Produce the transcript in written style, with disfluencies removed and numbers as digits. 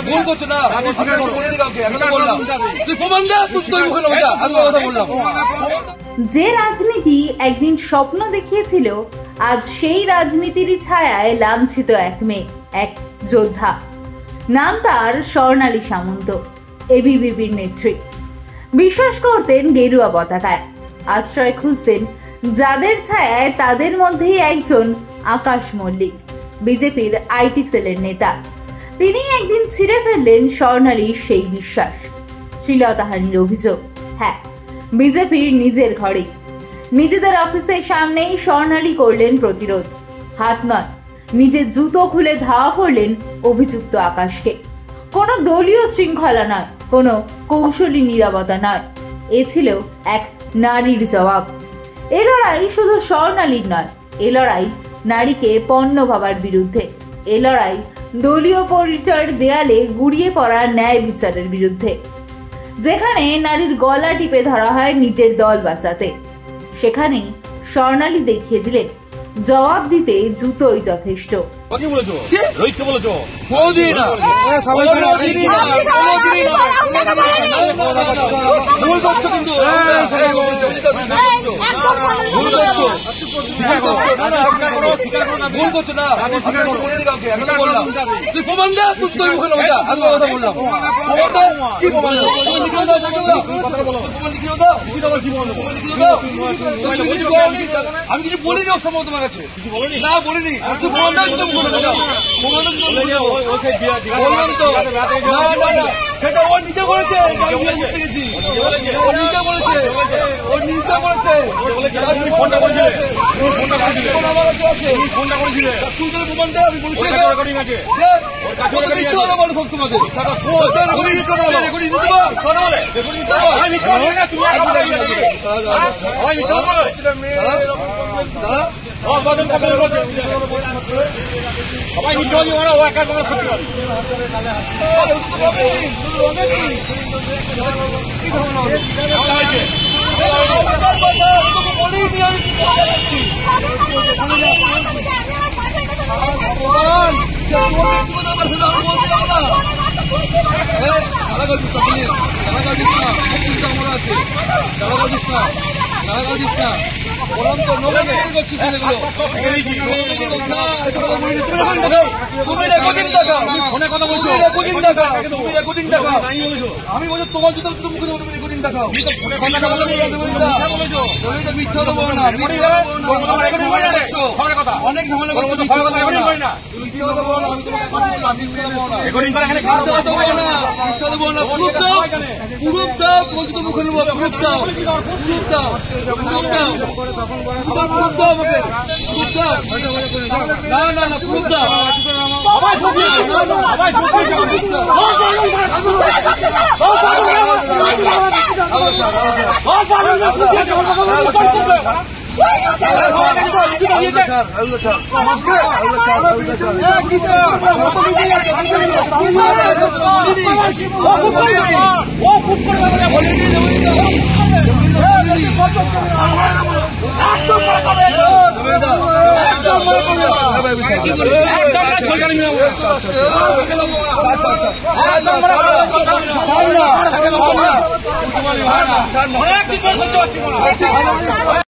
ভুল করছো না, যে রাজনীতি একদিন স্বপ্ন দেখিয়েছিল, আজ সেই রাজনীতিরই ছায়ায় লাঞ্ছিত এক মেয়ে, এক যোদ্ধা। নাম তার স্বর্ণালী সামন্ত, এবিভিপির নেত্রী। বিশ্বাস করতেন গেরুয়া পতাকায়, আশ্রয় খুঁজতেন যাদের ছায়ায়, তাদের মধ্যেই একজন আকাশ মল্লিক, বিজেপির আইটি সেলের নেতা। তিনি একদিন ছিঁড়ে ফেললেন স্বর্ণালীর সেই বিশ্বাস। শ্লীলতাহানির অভিযোগ, হ্যাঁ, বিজেপির নিজের ঘরে, নিজেদের অফিসের সামনেই স্বর্ণালী করলেন প্রতিরোধ। হাত নয়, নিজের জুতো খুলে ধাওয়া করলেন অভিযুক্ত আকাশকে। কোনো দলীয় শৃঙ্খলা নয়, কোনো কৌশলী নীরবতা নয়, এ ছিল এক নারীর জবাব। এ লড়াই শুধু স্বর্ণালীর নয়, এ লড়াই নারীকে পণ্য ভাবার বিরুদ্ধে, এ লড়াই দলীয় পরিচয়ের দেয়ালে গুড়িয়ে পড়া ন্যায় বিচারের বিরুদ্ধে। যেখানে নারীর গলা টিপে ধরা হয় নিজের দল বাঁচাতে, সেখানেই স্বর্ণালী দেখিয়ে দিলেন জবাব দিতে জুতোই যথেষ্ট। আমি কিছু বলিনি অসম্ভব তোমার কাছে, না বলিনি, বললাম তো সেটা ও নিজে বলেছে, ও নিজে বলেছে, ও নিজে বলেছে, আমি বলেছি মিথ্যে কথা বলো সবসময়। আমি বলছি তোমার জুতো মুখে রেকর্ডিং দেখাও, মিথ্যা দেবো না, অনেক ঝামেলা করছো, মিথ্যা দেবো না, প্রুফ দাও, তোমার জুতো মুখে নেবো, প্রুফ দাও, প্রুফ দাও, প্রুফ দাও, প্রুফ দাও আমাকে, প্রুফ দাও, না না না, প্রুফ দাও, অনেক